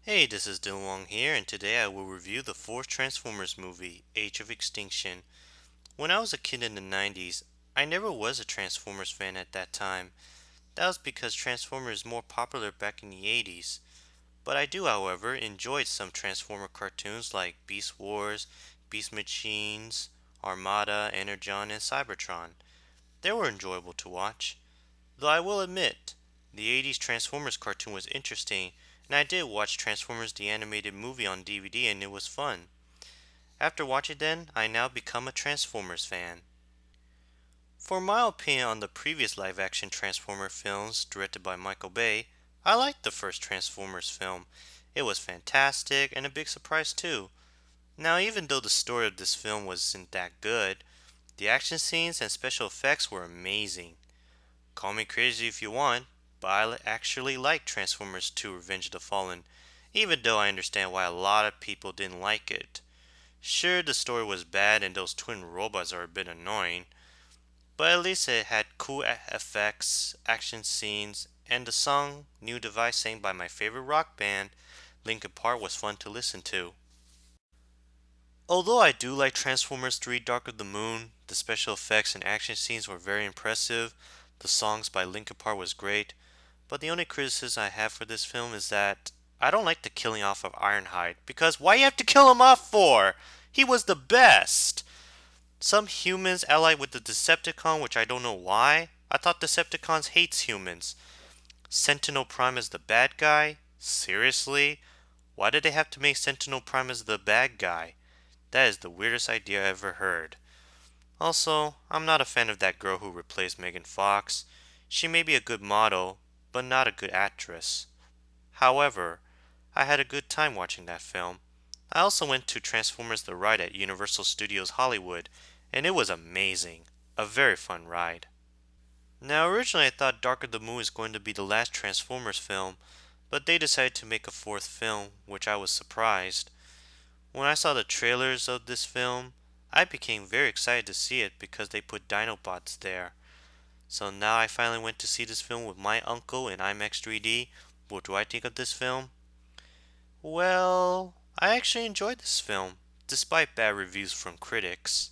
Hey, this is Dylan here, and today I will review the fourth Transformers movie, Age of Extinction. When I was a kid in the 90s, I never was a Transformers fan at that time. That was because Transformers was more popular back in the 80s. But I do, however, enjoy some Transformer cartoons like Beast Wars, Beast Machines, Armada, Energon, and Cybertron. They were enjoyable to watch. Though I will admit, the 80s Transformers cartoon was interesting, and I did watch Transformers the Animated Movie on DVD and it was fun. After watching then, I now become a Transformers fan. For my opinion on the previous live action Transformer films directed by Michael Bay, I liked the first Transformers film. It was fantastic and a big surprise too. Now, even though the story of this film wasn't that good, the action scenes and special effects were amazing. Call me crazy if you want, but I actually like Transformers 2 Revenge of the Fallen, even though I understand why a lot of people didn't like it. Sure, the story was bad and those twin robots are a bit annoying, but at least it had cool effects, action scenes, and the song New Device sang by my favorite rock band, Linkin Park, was fun to listen to. Although I do like Transformers 3 Dark of the Moon, the special effects and action scenes were very impressive, the songs by Linkin Park was great, but the only criticism I have for this film is that I don't like the killing off of Ironhide, because why you have to kill him off for? He was the best! Some humans allied with the Decepticon, which I don't know why. I thought Decepticons hates humans. Sentinel Prime is the bad guy? Seriously? Why did they have to make Sentinel Prime as the bad guy? That is the weirdest idea I ever heard. Also, I'm not a fan of that girl who replaced Megan Fox. She may be a good model, but not a good actress. However, I had a good time watching that film. I also went to Transformers the Ride at Universal Studios Hollywood, and it was amazing. A very fun ride. Now, originally I thought Dark of the Moon was going to be the last Transformers film, but they decided to make a fourth film, which I was surprised. When I saw the trailers of this film, I became very excited to see it because they put Dinobots there. So now I finally went to see this film with my uncle in IMAX 3D. What do I think of this film? Well, I actually enjoyed this film, despite bad reviews from critics.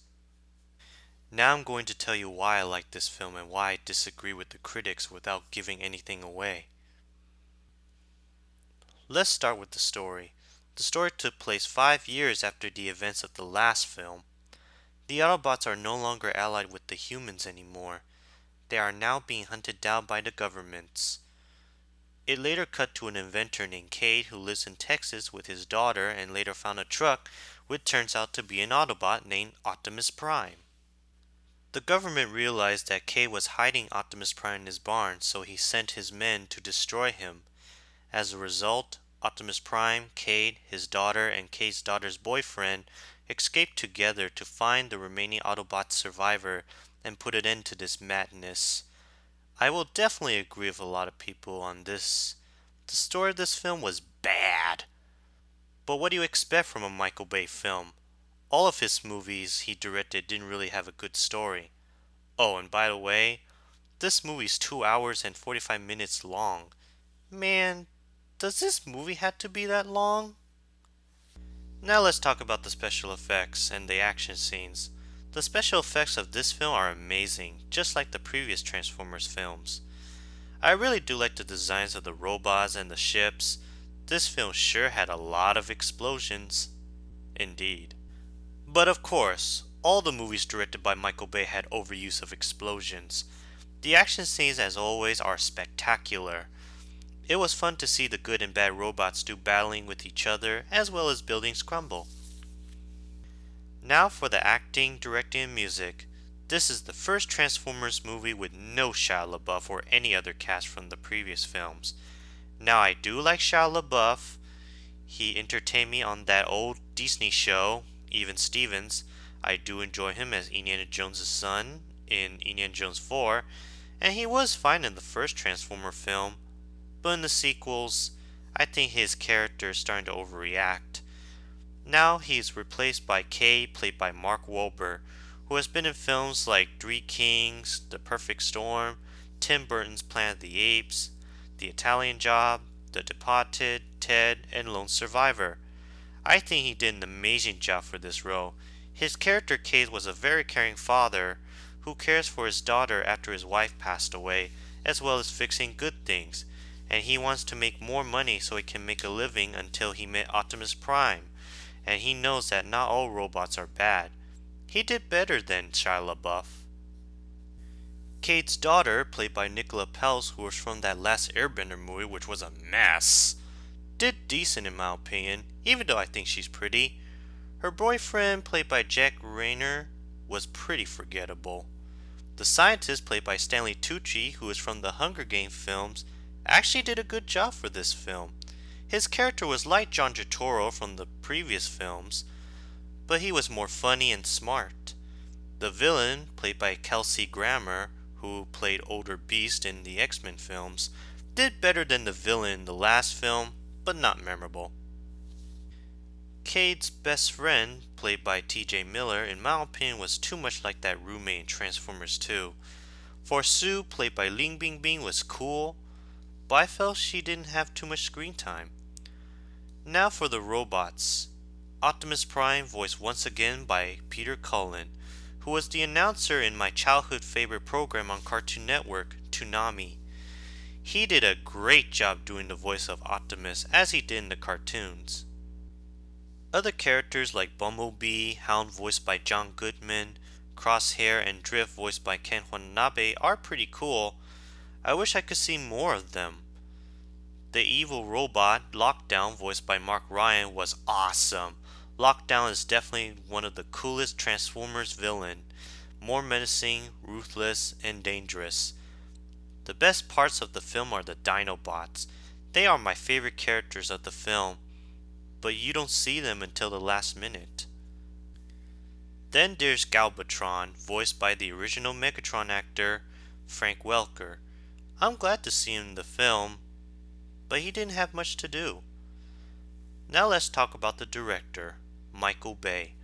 Now I'm going to tell you why I like this film and why I disagree with the critics without giving anything away. Let's start with the story. The story took place 5 years after the events of the last film. The Autobots are no longer allied with the humans anymore. They are now being hunted down by the governments. It later cut to an inventor named Cade who lives in Texas with his daughter and later found a truck which turns out to be an Autobot named Optimus Prime. The government realized that Cade was hiding Optimus Prime in his barn, so he sent his men to destroy him. As a result, Optimus Prime, Cade, his daughter, and Cade's daughter's boyfriend escaped together to find the remaining Autobot survivor and put an end to this madness. I will definitely agree with a lot of people on this. The story of this film was bad. But what do you expect from a Michael Bay film? All of his movies he directed didn't really have a good story. Oh, and by the way, this movie's 2 hours and 45 minutes long. Man, does this movie have to be that long? Now let's talk about the special effects and the action scenes. The special effects of this film are amazing, just like the previous Transformers films. I really do like the designs of the robots and the ships. This film sure had a lot of explosions. Indeed. But of course, all the movies directed by Michael Bay had overuse of explosions. The action scenes, as always, are spectacular. It was fun to see the good and bad robots do battling with each other as well as buildings crumble. Now for the acting, directing, and music. This is the first Transformers movie with no Shia LaBeouf or any other cast from the previous films. Now I do like Shia LaBeouf. He entertained me on that old Disney show, Even Stevens. I do enjoy him as Indiana Jones' son in Indiana Jones 4, and he was fine in the first Transformer film, but in the sequels, I think his character is starting to overreact. Now he's replaced by Kay, played by Mark Wahlberg, who has been in films like Three Kings, The Perfect Storm, Tim Burton's Planet of the Apes, The Italian Job, The Departed, Ted, and Lone Survivor. I think he did an amazing job for this role. His character Cade was a very caring father who cares for his daughter after his wife passed away, as well as fixing good things, and he wants to make more money so he can make a living until he met Optimus Prime, and he knows that not all robots are bad. He did better than Shia LaBeouf. Cade's daughter, played by Nicola Peltz, who was from that last Airbender movie, which was a mess, did decent in my opinion, even though I think she's pretty. Her boyfriend, played by Jack Rayner, was pretty forgettable. The scientist, played by Stanley Tucci, who is from the Hunger Games films, actually did a good job for this film. His character was like John Turturro from the previous films, but he was more funny and smart. The villain, played by Kelsey Grammer, who played Older Beast in the X-Men films, did better than the villain in the last film, but not memorable. Cade's best friend, played by TJ Miller, in my opinion was too much like that roommate in Transformers 2. For Sue, played by Ling Bingbing, was cool, but I felt she didn't have too much screen time. Now for the robots. Optimus Prime, voiced once again by Peter Cullen, who was the announcer in my childhood favorite program on Cartoon Network, Toonami. He did a great job doing the voice of Optimus as he did in the cartoons. Other characters like Bumblebee, Hound voiced by John Goodman, Crosshair and Drift voiced by Ken Watanabe are pretty cool. I wish I could see more of them. The evil robot, Lockdown, voiced by Mark Ryan, was awesome. Lockdown is definitely one of the coolest Transformers villain. More menacing, ruthless, and dangerous. The best parts of the film are the Dinobots. They are my favorite characters of the film, but you don't see them until the last minute. Then there's Galvatron, voiced by the original Megatron actor, Frank Welker. I'm glad to see him in the film, but he didn't have much to do. Now let's talk about the director, Michael Bay.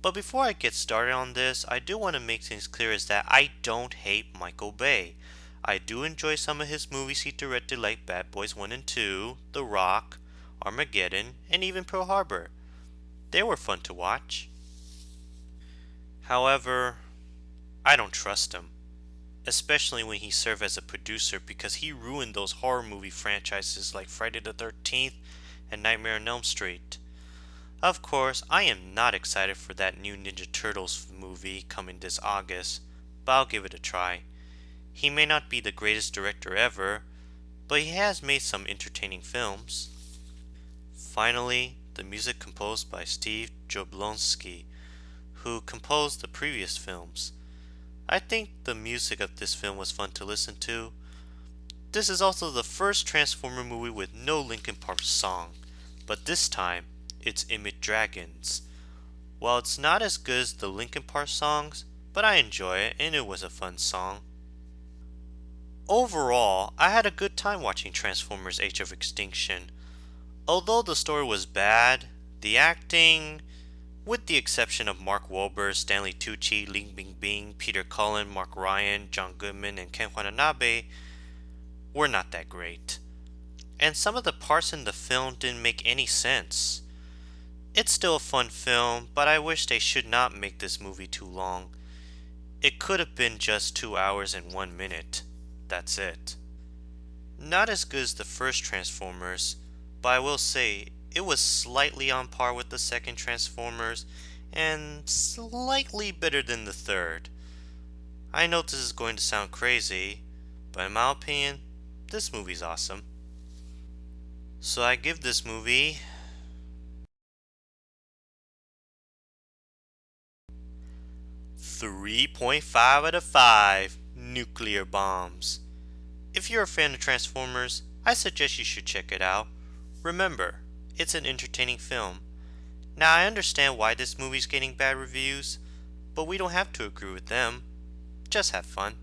But before I get started on this, I do want to make things clear is that I don't hate Michael Bay. I do enjoy some of his movies he directed like Bad Boys 1 and 2, The Rock, Armageddon, and even Pearl Harbor. They were fun to watch. However, I don't trust him, especially when he served as a producer because he ruined those horror movie franchises like Friday the 13th and Nightmare on Elm Street. Of course, I am not excited for that new Ninja Turtles movie coming this August, but I'll give it a try. He may not be the greatest director ever, but he has made some entertaining films. Finally, the music composed by Steve Jablonsky, who composed the previous films. I think the music of this film was fun to listen to. This is also the first Transformer movie with no Linkin Park song, but this time it's Image Dragons. Well, it's not as good as the Linkin Park songs, but I enjoy it and it was a fun song. Overall, I had a good time watching Transformers Age of Extinction. Although the story was bad, the acting, with the exception of Mark Wahlberg, Stanley Tucci, Ling Bingbing, Peter Cullen, Mark Ryan, John Goodman, and Ken Watanabe, were not that great. And some of the parts in the film didn't make any sense. It's still a fun film, but I wish they should not make this movie too long. It could have been just 2 hours and 1 minute. That's it. Not as good as the first Transformers, but I will say it was slightly on par with the second Transformers and slightly better than the third. I know this is going to sound crazy, but in my opinion, this movie's awesome. So I give this movie 3.5 out of 5 nuclear bombs. If you're a fan of Transformers, I suggest you should check it out. Remember, it's an entertaining film. Now I understand why this movie's getting bad reviews, but we don't have to agree with them. Just have fun.